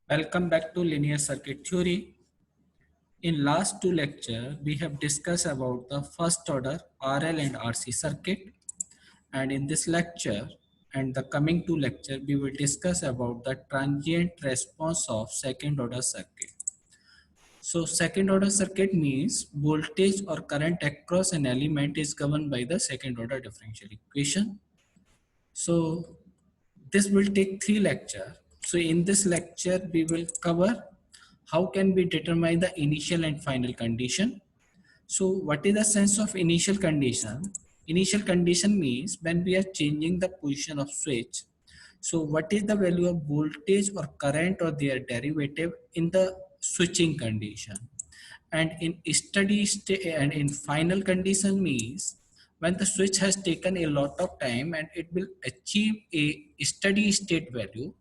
Welcome back to linear circuit theory. In last two lecture, we have discussed about the first order RL and RC circuit, and in this lecture and the coming two lecture, we will discuss about the transient response of second order circuit. So second order circuit means voltage or current across an element is governed by the second order differential equation. So this will take three lecture. So in this lecture, we will cover how can we determine the initial and final condition. So what is the sense of initial condition? Initial condition means when we are changing the position of switch. So what is the value of voltage or current or their derivative in the switching condition? And in steady state and in final condition means when the switch has taken a lot of time and it will achieve a steady state value,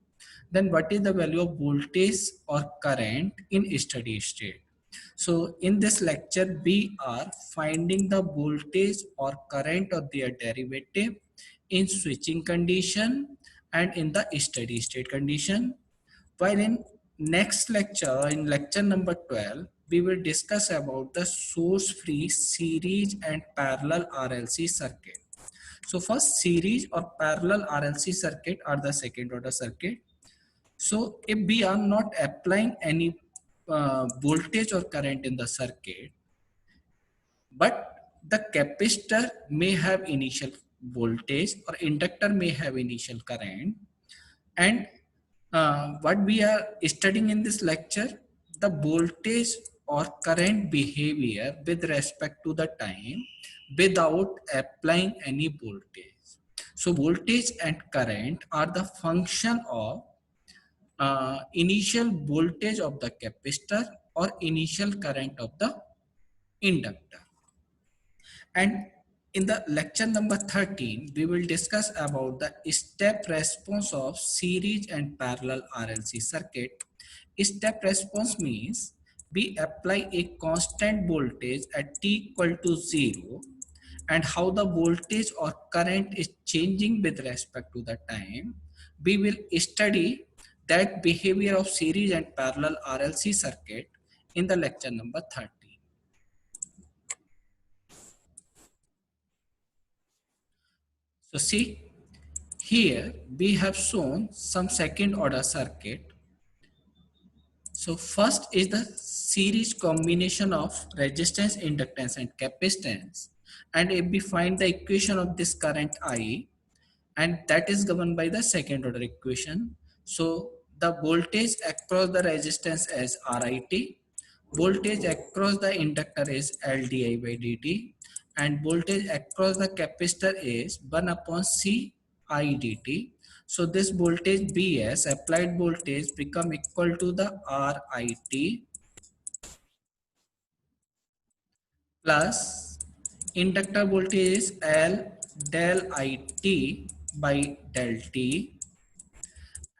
then what is the value of voltage or current in steady state? So in this lecture, we are finding the voltage or current or their derivative in switching condition and in the steady state condition. While in next lecture, in lecture number 12, we will discuss about the source-free series and parallel RLC circuit. So first, series or parallel RLC circuit are the second order circuit. So if we are not applying any voltage or current in the circuit, but the capacitor may have initial voltage or inductor may have initial current, and what we are studying in this lecture, the voltage or current behavior with respect to the time without applying any voltage. So voltage and current are the function of initial voltage of the capacitor or initial current of the inductor. And in the lecture number 13, we will discuss about the step response of series and parallel RLC circuit. Step response means we apply a constant voltage at t equal to 0 and how the voltage or current is changing with respect to the time. We will study that behavior of series and parallel RLC circuit in the lecture number 13. So see, here we have shown some second order circuit. So first is the series combination of resistance, inductance and capacitance. And if we find the equation of this current I, and that is governed by the second order equation. So the voltage across the resistance is RIT, voltage across the inductor is LDI by dt, and voltage across the capacitor is 1 upon C I dt. So this voltage Bs, applied voltage, become equal to the RIT plus inductor voltage is L del IT by del T,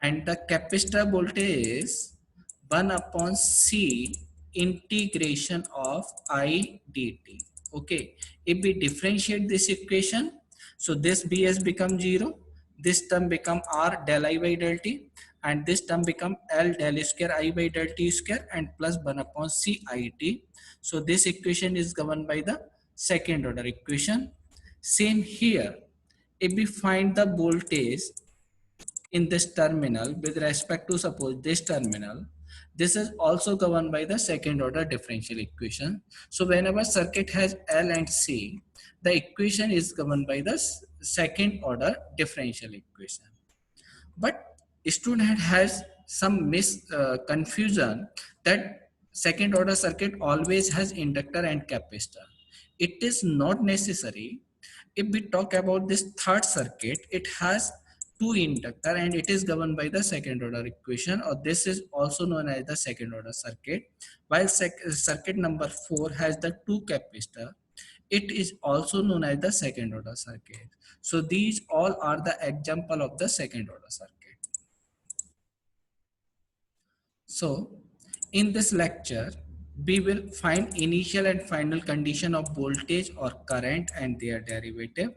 and the capacitor voltage is 1 upon C integration of I dt. Okay, if we differentiate this equation, so this Bs become 0, this term become R del I by del T, and this term become L del square I by del T square and plus 1 upon C I T. So this equation is governed by the second order equation. Same here, if we find the voltage in this terminal with respect to suppose this terminal, this is also governed by the second order differential equation. So whenever circuit has L and C, the equation is governed by the second order differential equation. But student has some confusion that second order circuit always has inductor and capacitor. It is not necessary. If we talk about this third circuit, it has two inductor and it is governed by the second order equation, or this is also known as the second order circuit. While circuit number 4 has the two capacitor, it is also known as the second order circuit. So these all are the example of the second order circuit. So in this lecture, we will find initial and final condition of voltage or current and their derivative.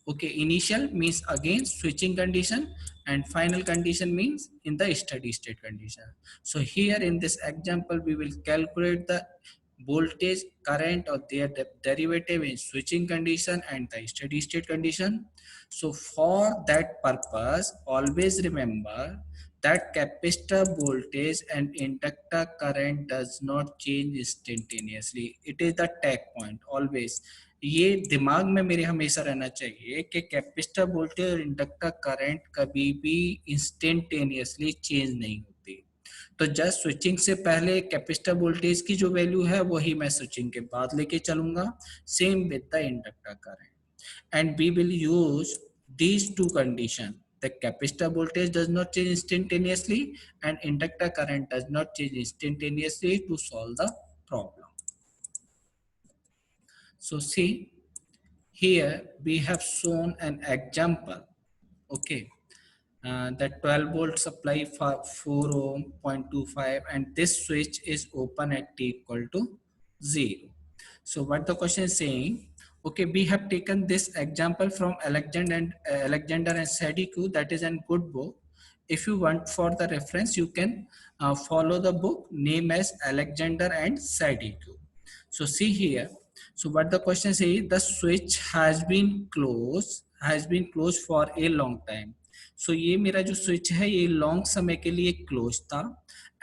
Okay, initial means again switching condition, and final condition means in the steady state condition. So here in this example we will calculate the voltage, current or their derivative in switching condition and the steady state condition. So for that purpose, always remember that capacitor voltage and inductor current does not change instantaneously. It is the tag point always. ये दिमाग में मेरे हमेशा रहना चाहिए कि capacitor voltage और inductor current कभी भी इंस्टेंटेनियसली चेंज नहीं होती. तो जस्ट स्विचिंग से पहले कैपेसिटर वोल्टेज की जो वैल्यू है वही मैं स्विचिंग के बाद लेके चलूंगा. Same with the inductor current. And we will use these two conditions. The capacitor voltage does not change instantaneously and inductor current does not change instantaneously to solve the problem. So see, here we have shown an example. Okay. That 12 volt supply for 4 ohm 0.25 and this switch is open at t equal to 0. So what the question is saying, okay, we have taken this example from Alexander and Sadiku, that is a good book. If you want for the reference, you can follow the book name as Alexander and Sadiku. So see here. So what the question says, the switch has been closed for a long time. So ये मेरा जो switch है ये long समय के लिए close था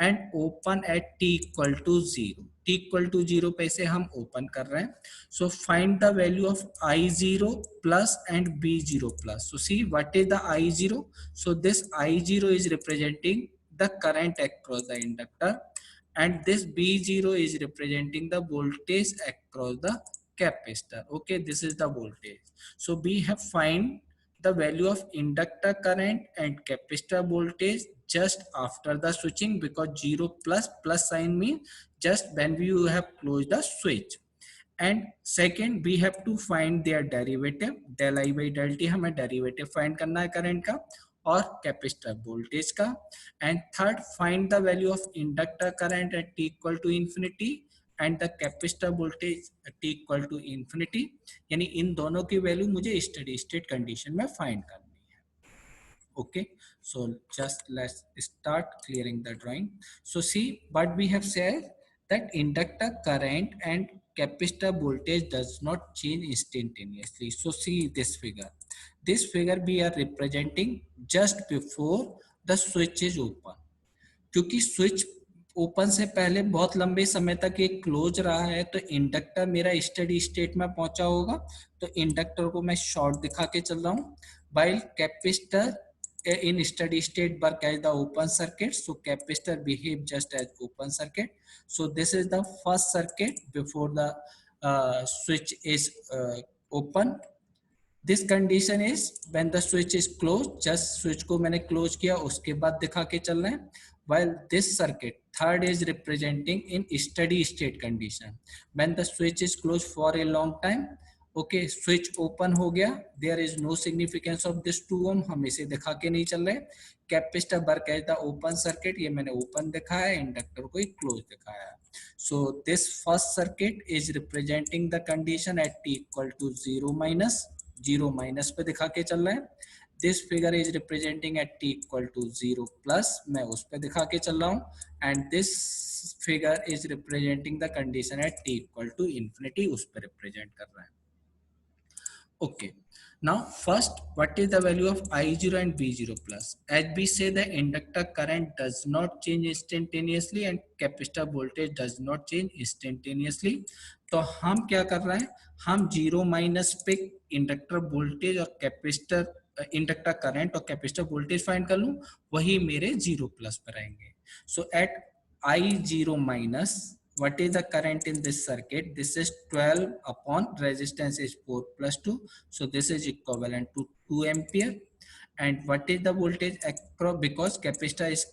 and open at t equal to 0. t equal to 0 पे से हम ओपन कर रहे हैं. So find the value of I0 plus and B0 plus. So see what is the I0. So this I0 is representing the current across the inductor and this B0 is representing the voltage across the capacitor. Okay, this is the voltage. So we have find the value of inductor current and capacitor voltage just after the switching, because 0 plus sign means just when you have closed the switch. And second we have to find their derivative. Del I by del t हमें derivative find करना है current का और capacitor voltage का. And third find the value of inductor current at t equal to infinity and the capacitor voltage t equal to infinity. यानी इन दोनों की वैल्यू मुझे स्टेडी स्टेट कंडीशन में फाइंड करनी है. Okay, so just let's start clearing the drawing. So see what we have said, that inductor current and capacitor voltage does not change instantaneously. So see this figure. This figure we are representing just before the switch is open. क्योंकि switch open से पहले बहुत लंबे समय तक ये close रहा है तो इंडक्टर मेरा स्टेडी स्टेट में पहुंचा होगा. तो इंडक्टर को मैं शॉर्ट दिखा के चल रहा हूँ. while capacitor in steady state work as the open circuit, so capacitor behave just as open circuit. So this is the first circuit before the switch is open. This condition is when the switch is closed. just switch को मैंने close किया उसके बाद दिखा के चल रहे हैं. while this circuit third is representing in steady state condition when the switch is closed for a long time. Okay switch open हो गया. There is no significance of this 2 ohm. हम इसे दिखा के नहीं चल रहे. Capacitor work as the open circuit. ये मैंने ओपन दिखाया, इंडक्टर को ही क्लोज दिखाया. So this first circuit is representing the condition at t equal to 0 minus पे दिखा के चल रहे हैं. This figure is representing at t equal to 0 plus, मैं उस पे दिखा के चल रहा हूँ. And this figure is representing the condition at t equal to infinity, उस पे रिप्रेजेंट कर रहा है. Okay, now first what is the value of I0 and V0 plus? As we say, the inductor current does not change instantaneously and capacitor voltage does not change instantaneously. तो हम क्या कर रहे हैं, हम 0 माइनस पे इंडक्टर वोल्टेज और capacitor inductor current और कैपेसिटर वोल्टेज फाइंड कर लूं, वही मेरे 0 प्लस पर आएंगे. सो eight I0 minus, what is the current in this circuit? This is 12 upon resistance is 4 plus 2. So this is equivalent to 2 ampere. And what is the voltage across, because capacitor is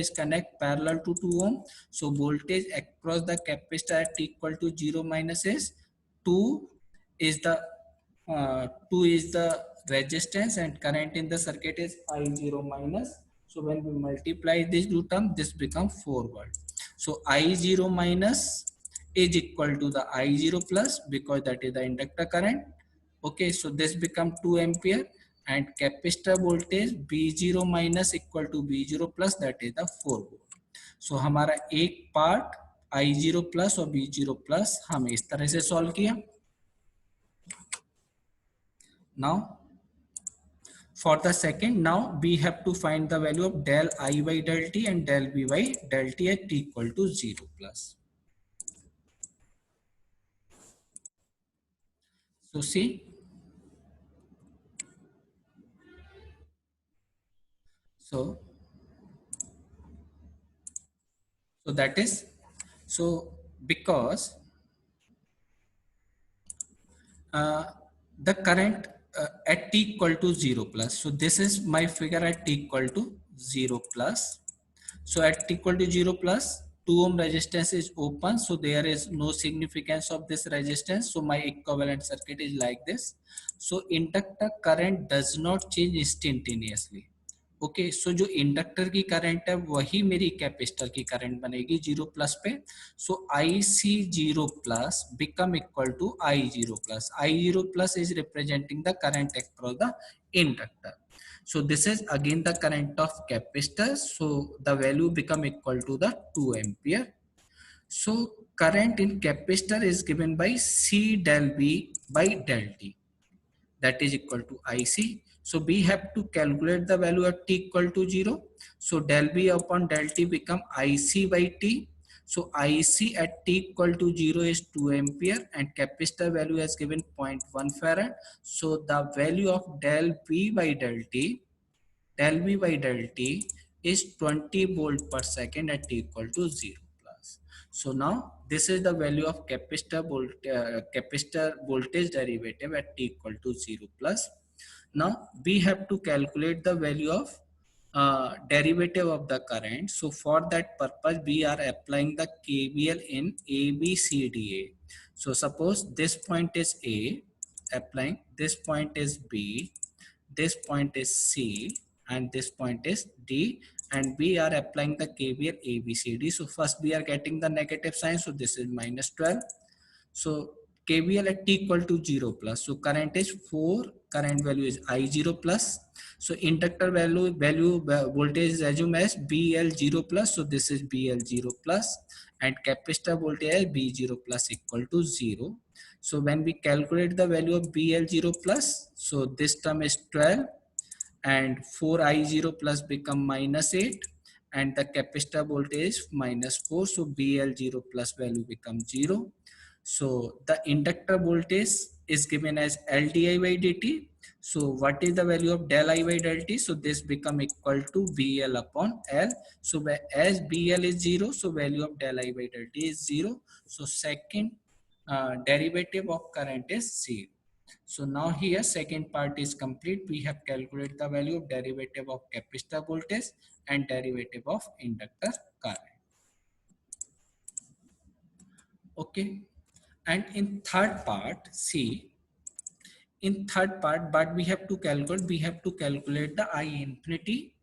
connect parallel to 2 ohm. So voltage across the capacitor at equal to 0 minus is 2 is the resistance and current in the circuit is I0 minus. So when we multiply these two terms, this becomes 4 volt. So I0 minus is equal to the I0 plus, because that is the inductor current. Okay, so this become 2 ampere. and capacitor voltage V0 minus equal to V0 plus, that is the 4 volt. So हमारा एक part I0 plus और V0 plus हम इस तरह से solve किया. Now for the second, now we have to find the value of del I by del t and del V by del t at t equal to 0 plus. So see, so that is, so because uh, the current at t equal to 0 plus, so this is my figure at t equal to 0 plus. So at t equal to 0 plus, 2 ohm resistance is open, so there is no significance of this resistance, so my equivalent circuit is like this. So inductor current does not change instantaneously. Okay, so जो inductor की current है वही मेरी capacitor की current बनेगी 0 plus पे. So I C 0 plus become equal to I0 plus. I0 plus is representing the current across the inductor. So this is again the current of capacitor, so the value become equal to the 2 ampere. So current in capacitor is given by C del V by del T, that is equal to IC. So we have to calculate the value at t equal to 0. So del V upon del T become IC by T. So IC at t equal to 0 is 2 ampere and capacitor value has given 0.1 farad. So the value of del V by del V by del T is 20 volt per second at t equal to 0 plus. So now this is the value of capacitor voltage derivative at t equal to 0 plus. Now we have to calculate the value of derivative of the current. So for that purpose we are applying the KVL in ABCDA. So suppose this point is A, applying this point is B, this point is C, and this point is D, and we are applying the KVL ABCD. So first we are getting the negative sign, so this is minus 12. So KVL at t equal to 0 plus, so current is 4, current value is I0 plus. So inductor value voltage is assumed as BL0 plus, so this is BL0 plus, and capacitor voltage is B0 plus equal to 0. So when we calculate the value of BL0 plus, so this term is 12 and 4I0 plus become minus 8 and the capacitor voltage minus 4, so BL0 plus value becomes 0. So the inductor voltage is given as LdI by dt. So what is the value of del I by del t? So this become equal to BL upon L. So as BL is 0, so value of del I by del t is 0. So second derivative of current is 0. So now here second part is complete. We have calculated the value of derivative of capacitor voltage and derivative of inductor current. Okay. And in third part, see, in third part, but we have to calculate the I infinity,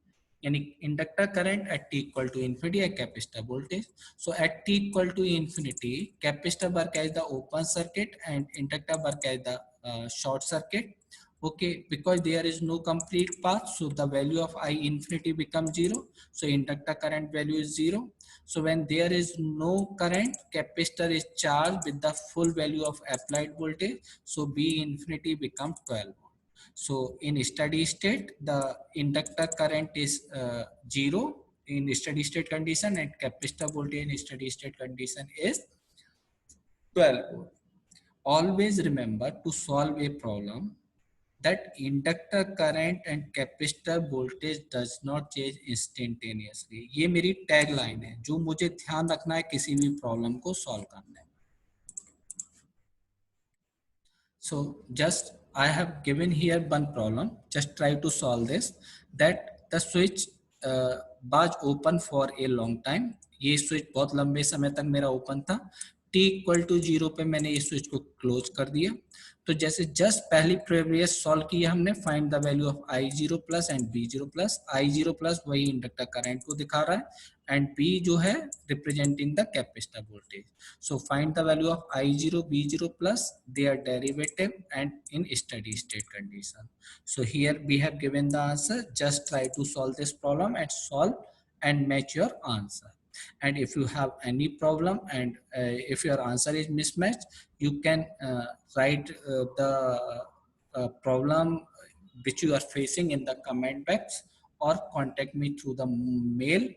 yani inductor current at t equal to infinity and capacitor voltage. So at t equal to infinity, capacitor work as the open circuit and inductor work as the short circuit. Okay, because there is no complete path, so the value of I infinity becomes 0. So inductor current value is 0. So when there is no current, capacitor is charged with the full value of applied voltage. So B infinity becomes 12. So in steady state, the inductor current is 0 in steady state condition and capacitor voltage in steady state condition is 12. Always remember to solve a problem that inductor current and capacitor voltage does not change instantaneously. ये मेरी tag line है जो मुझे ध्यान रखना है किसी भी प्रॉब्लम को सॉल्व करने में. So just I have given here one problem. Just try to solve this. That the switch was open for a long time. ये स्विच बहुत लंबे समय तक मेरा ओपन था. t इक्वल टू 0 पे मैंने इस स्विच को क्लोज कर दिया। तो जैसे जस्ट पहली प्रीवियस सॉल्व किया हमने, find the value of I0 plus and B0 plus. I0 plus वही इंडक्टर करंट को दिखा रहा है एंड B जो है representing the capacitor voltage. So find the value of I0 B0 plus their derivative and in steady state condition. So here we have given the answer. Just try to solve this problem and solve and match your answer. And if you have any problem and if your answer is mismatched, you can write the problem which you are facing in the comment box, or contact me through the mail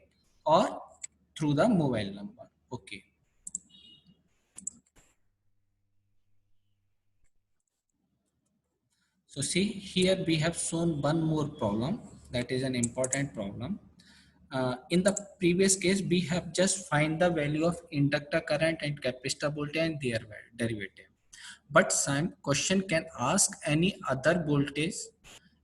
or through the mobile number. Okay. So see, here we have shown one more problem, that is an important problem. In the previous case, we have just find the value of inductor current and capacitor voltage and their derivative. But some question can ask any other voltage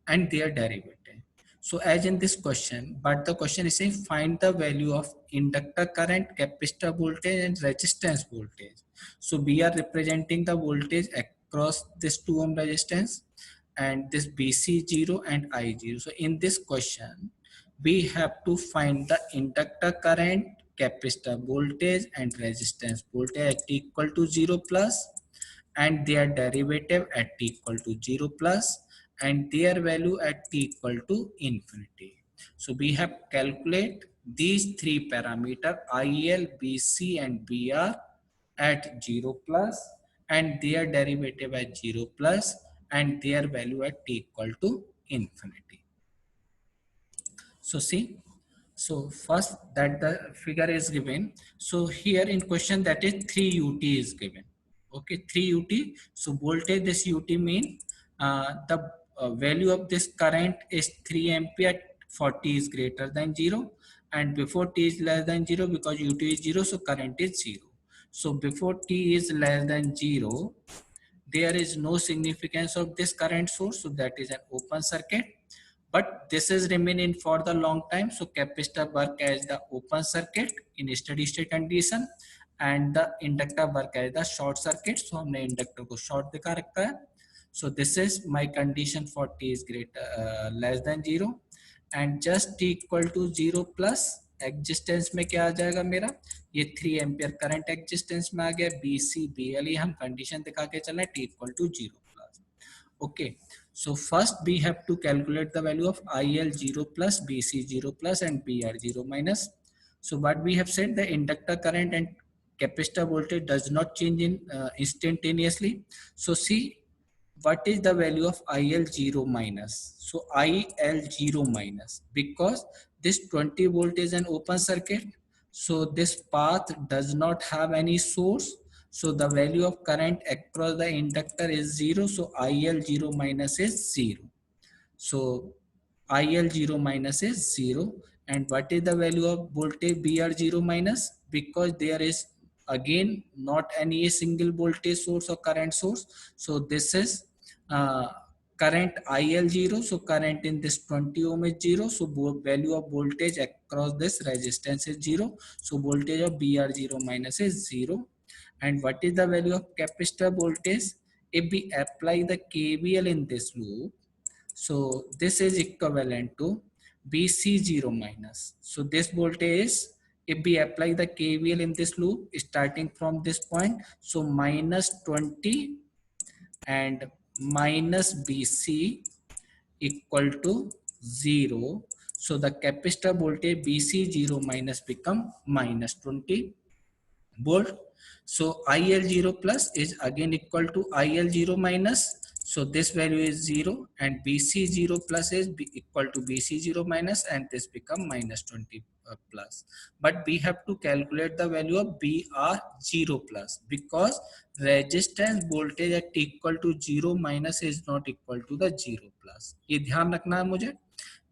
and their derivative. So as in this question, but the question is saying find the value of inductor current, capacitor voltage and resistance voltage. So we are representing the voltage across this 2 ohm resistance and this BC0 and I0. So in this question, we have to find the inductor current, capacitor voltage and resistance voltage at t equal to 0 plus, and their derivative at t equal to 0 plus, and their value at t equal to infinity. So we have calculate these three parameter IL, BC and BR at 0 plus and their derivative at 0 plus and their value at t equal to infinity. So see, so first that the figure is given. So here in question that is 3 UT is given. Okay, 3 UT. So voltage this UT mean the value of this current is 3 ampere for t is greater than 0 and before t is less than 0, because UT is 0, so current is 0. So before t is less than 0, there is no significance of this current source, so that is an open circuit. But this is remaining for the long time, so capacitor work as the open circuit in steady state condition and the inductor work as the short circuit. So हमने inductor को short दिखा रखा है. So this is my condition for t is greater less than 0 and just t equal to 0 plus existence में क्या आ जाएगा मेरा, ये 3 एम्पियर करंट एग्जिस्टेंस में आ गया, BC BL ये हम कंडीशन दिखा के चल रहे हैं, t equal to 0 plus. Okay, so first we have to calculate the value of IL 0 plus, BC 0 plus and BR 0 minus. So what we have said, the inductor current and capacitor voltage does not change in instantaneously. So see what is the value of IL0 minus. So IL0 minus, because this 20 volt is an open circuit, so this path does not have any source, so the value of current across the inductor is 0, so IL0 minus is 0. So IL0 minus is 0. And what is the value of voltage BR0 minus? Because there is again not any single voltage source or current source. So this is current IL0. So current in this 20 ohm is 0. So value of voltage across this resistance is 0. So voltage of BR0 minus is 0. And what is the value of capacitor voltage? If we apply the KVL in this loop, so this is equivalent to BC0 minus. So this voltage is, if we apply the KVL in this loop starting from this point, so minus 20 and minus BC equal to 0. So the capacitor voltage BC0 minus become minus 20 volt. So IL0 plus is again equal to IL0 minus. So this value is 0 and BC0 plus is equal to BC0 minus and this become minus 20 plus. But we have to calculate the value of BR0 plus, because resistance voltage at equal to 0 minus is not equal to the 0 plus. ये ध्यान रखना है मुझे,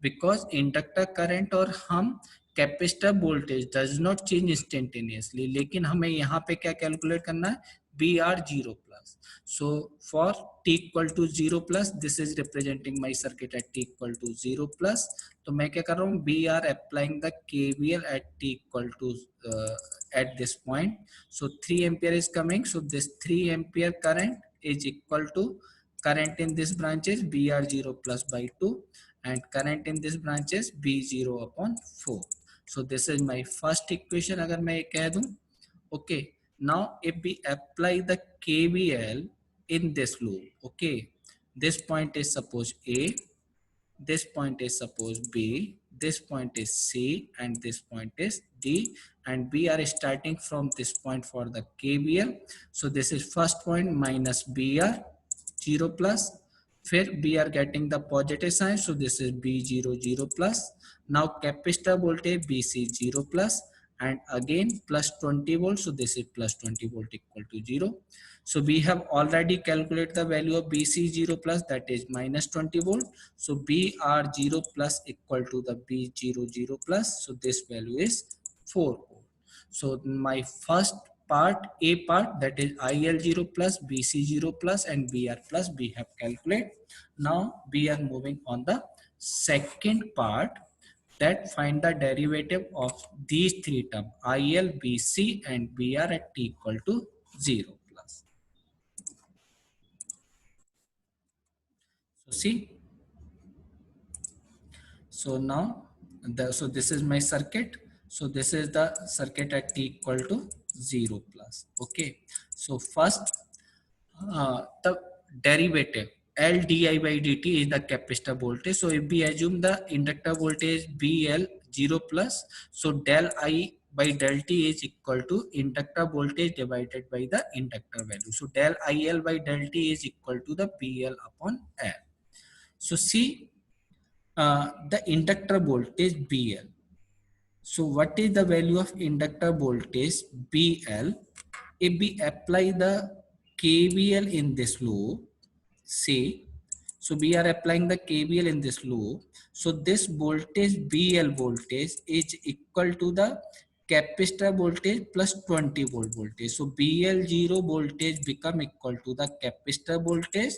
because inductor current और हम capacitor voltage does not change instantaneously, लेकिन हमें यहाँ पे क्या कैलकुलेट करना है, BR0 plus. So for t equal to 0 plus, this is representing my circuit at t equal to 0 plus. तो मैं क्या कर रहा हूँ, BR applying the KVL at t equal to at this point. So 3 ampere is coming. So this 3 ampere current is equal to current in this branches BR0 plus by 2 and current in this branches B0 upon 4. So this is my first equation अगर मैं ये कह दूं. Okay, now if we apply the KVL in this loop, okay, this point is suppose A, this point is suppose B, this point is C, and this point is D, and we are starting from this point for the KVL. So this is first point minus BR 0 plus, फिर we are getting the positive sign, so this is B0 0 plus. Now capacitor voltage BC 0 plus, and again plus 20 volts, so this is plus 20 volt equal to 0. So we have already calculated the value of BC 0 plus, that is minus 20 volt. So BR 0 plus equal to the B0 0 plus, so this value is 4 volt. So my first part, A part, that is IL 0 plus, BC 0 plus and BR plus we have calculated. Now we are moving on the second part, that find the derivative of these three terms IL, BC and BR at t equal to 0 plus. So see, so now so this is my circuit. So this is the circuit at t equal to 0 plus. Okay, so first the derivative L di by dt is the capacitor voltage. So if we assume the inductor voltage BL 0 plus, so del I by del T is equal to inductor voltage divided by the inductor value. So del IL by del T is equal to the BL upon L. So see the inductor voltage BL. So what is the value of inductor voltage BL? If we apply the KVL in this loop, say, so we are applying the KVL in this loop. So this voltage BL voltage is equal to the capacitor voltage plus 20 volt voltage. So BL0 voltage become equal to the capacitor voltage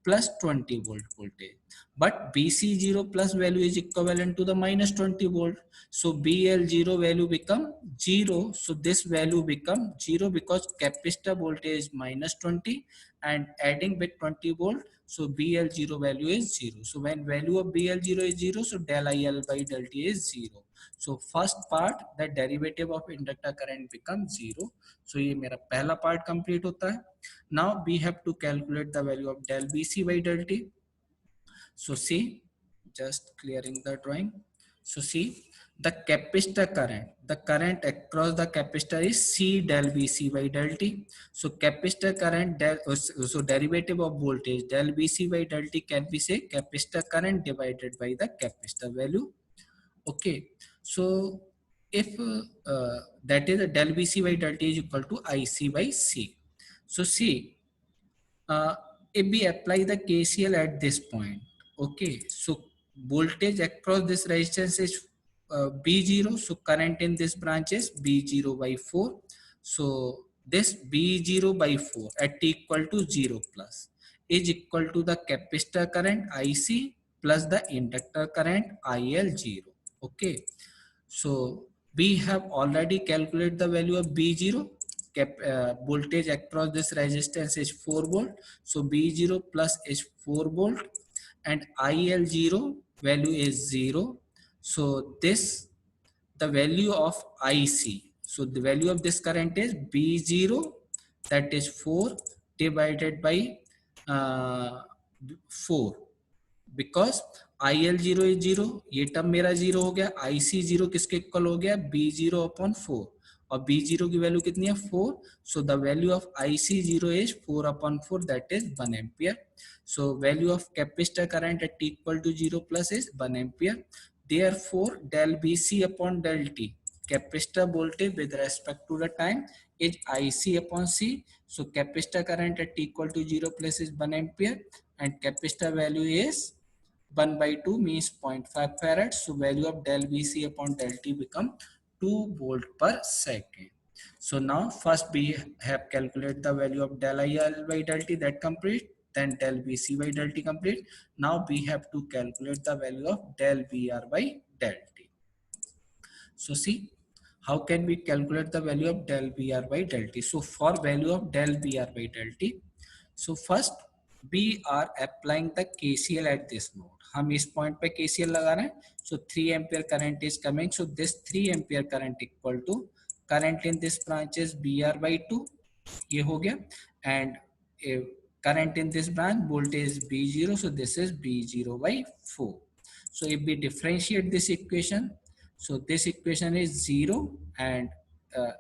plus 20 volt voltage. But BC0 plus value is equivalent to the minus 20 volt. So BL0 value become 0. So this value become 0 because capacitor voltage is minus 20 and adding with 20 volt. So BL0 value is 0. So when value of BL0 is 0, so del IL by del T is 0. So first part, the derivative of inductor current becomes 0. So ये मेरा पहला part complete होता है. Now we have to calculate the value of del BC by del T. So see, just clearing the drawing. So see, the capacitor current, the current across the capacitor is C del BC by del T. So capacitor current, so derivative of voltage del BC by del T can be say capacitor current divided by the capacitor value. Okay, so if that is a del BC by del T is equal to IC by C. So see, uh, if we apply the KCL at this point, okay, so voltage across this resistance is B0, so current in this branch is B0 by 4. So this B0 by 4 at T equal to 0 plus is equal to the capacitor current IC plus the inductor current IL0. Okay, so we have already calculated the value of B0. Voltage across this resistance is 4 volt. So B0 plus is 4 volt and IL0 value is 0. So this the value of IC. So the value of this current is B0, that is 4 divided by 4. Because IL0 is 0, ये term मेरा 0 हो गया, IC0 किसके equal हो गया B0 upon 4 और B0 की value कितनी है 4. So the value of IC0 is 4 upon 4, that is 1 ampere. So value of capacitor current at T equal to 0 plus is 1 ampere. Therefore del BC upon del T, capacitor voltage with respect to the time is IC upon C. So capacitor current at T equal to 0 plus is 1 ampere and capacitor value is 1 by 2 means 0.5 farad. So value of del BC upon del T become 2 volt per second. So now first we have calculated the value of del IL by del T, that complete. Then del BC by del T complete. Now we have to calculate the value of del BR by del T. So see, How can we calculate the value of del Br by del T? So for value of del Br by del T, so first we are applying the KCL at this node. हम इस point पे KCL लगा रहे हैं. So 3 ampere current is coming. So this 3 ampere current equal to current in this branch is Br by 2. ये हो गया. And current in this branch voltage is B0. So this is B0 by 4. So if we differentiate this equation, so this equation is 0, and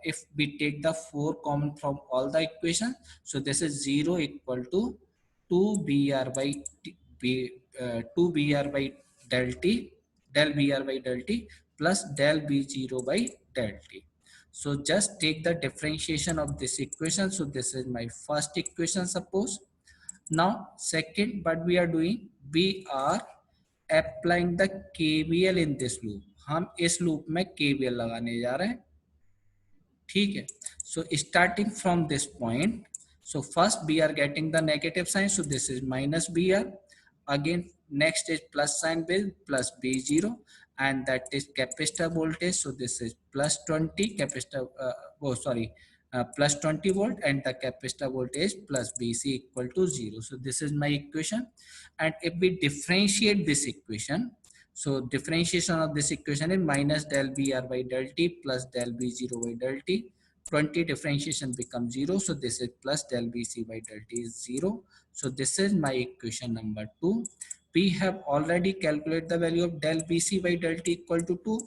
if we take the 4 common from all the equations, so this is 0 equal to 2 Br by 2 Br by del T, del Br by del T plus del B0 by del T. So just take the differentiation of this equation. So this is my first equation, suppose. Now second, what we are doing, we are applying the KVL in this loop. हम इस loop में KVL लगाने जा रहे हैं. ठीक है. So starting from this point, so first we are getting the negative sign, so this is minus Br. Again next is plus sign with plus B0, and that is capacitor voltage, so this is plus 20 capacitor, plus 20 volt, and the capacitor voltage plus Bc equal to 0. So this is my equation. And if we differentiate this equation, so differentiation of this equation is minus del Br by del T plus del B0 by del T. 20 differentiation becomes 0. So this is plus del Bc by del T is 0. So this is my equation number 2. We have already calculated the value of del Bc by del T equal to 2.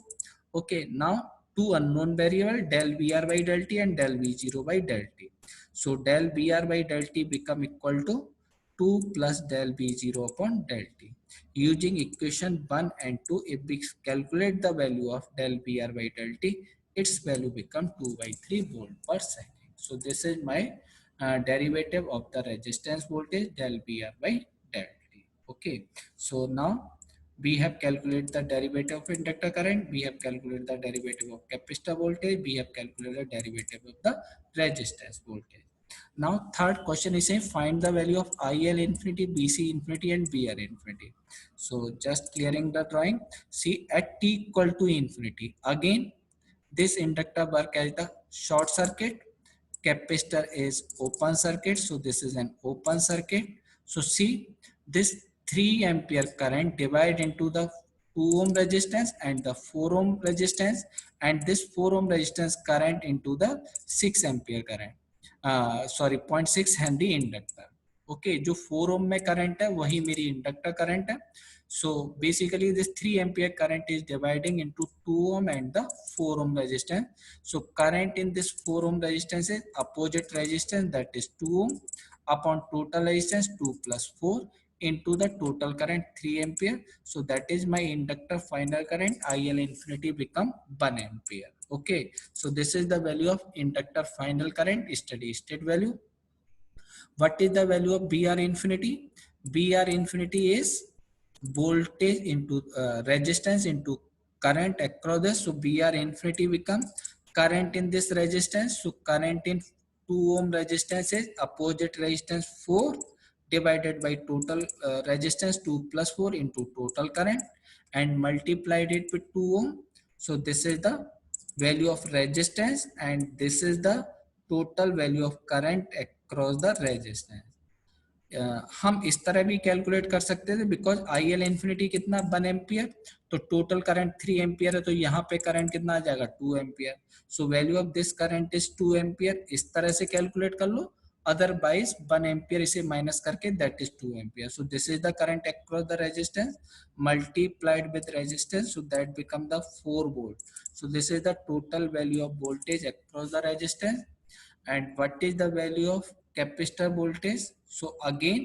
Okay, now two unknown variable, del Br by del T and del B0 by del T. So del Br by del T become equal to 2 plus del B0 upon del T. Using equation 1 and 2, if we calculate the value of del Br by del T, its value become 2 by 3 volt per second. So this is my derivative of the resistance voltage del Br by del T. Okay, so now we have calculated the derivative of inductor current, we have calculated the derivative of capacitor voltage, we have calculated the derivative of the resistance voltage. Now third question is saying find the value of IL infinity, BC infinity and BR infinity. So just clearing the drawing, see at t equal to infinity, again this inductor work as the short circuit, capacitor is open circuit, so this is an open circuit. So see this 3 ampere current divide into the 2 ohm resistance and the 4 ohm resistance, and this 4 ohm resistance current into the 6 ampere current, 0.6 Henry inductor. Okay, जो 4 ohm में current है वही मेरी inductor current है. So basically this 3 ampere current is dividing into 2 ohm and the 4 ohm resistance. So current in this 4 ohm resistance is opposite resistance, that is 2 ohm upon total resistance 2 plus 4 into the total current 3 ampere. So that is my inductor final current, IL infinity become 1 ampere. Okay, so this is the value of inductor final current, steady state value. What is the value of BR infinity? BR infinity is voltage into resistance into current across this. So BR infinity become current in this resistance. So current in 2 ohm resistance is opposite resistance 4 divided by total resistance 2 plus 4 into total current and multiplied it with 2 ohm. So this is the value of resistance and this is the total value of current across the resistance. हम इस तरह भी calculate कर सकते थे, because I L infinity कितना 1 ampere, तो total current 3 ampere है, तो यहाँ पे करंट कितना आ जाएगा 2 ampere. So value of this current is 2 ampere. इस तरह से कैलकुलेट कर लो, अदरवाइज 1 एम्पियर इसे माइनस करके that is 2 ampere. So this is the current across the resistance multiplied with resistance, so that become the 4 volt. So this is the total value of voltage across the resistance. And what is the value of capacitor voltage? So again,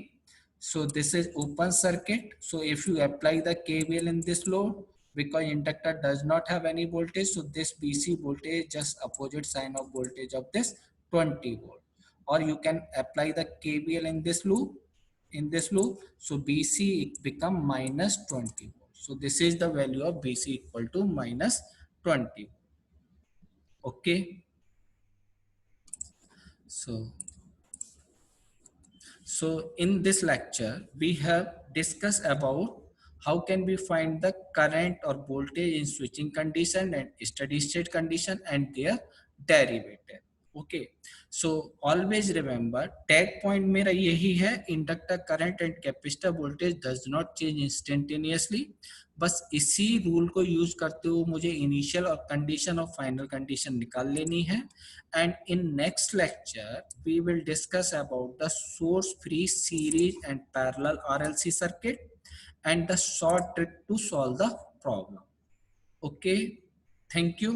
so this is open circuit, so if you apply the KVL in this load, because inductor does not have any voltage, so this BC voltage just opposite sign of voltage of this 20 volt. Or you can apply the KVL in this loop, so BC become minus 20 volt. So this is the value of BC equal to minus 20. Okay, so in this lecture, we have discussed about how can we find the current or voltage in switching condition and steady state condition and their derivative. Okay, so always remember tag point मेरा यही है, inductor current and capacitor voltage does not change instantaneously. बस इसी rule को use करते हुए मुझे initial और कंडीशन और फाइनल कंडीशन निकाल लेनी है। And in next lecture we will discuss about the source free series and parallel RLC circuit and the short trick to solve the problem. Okay, thank you.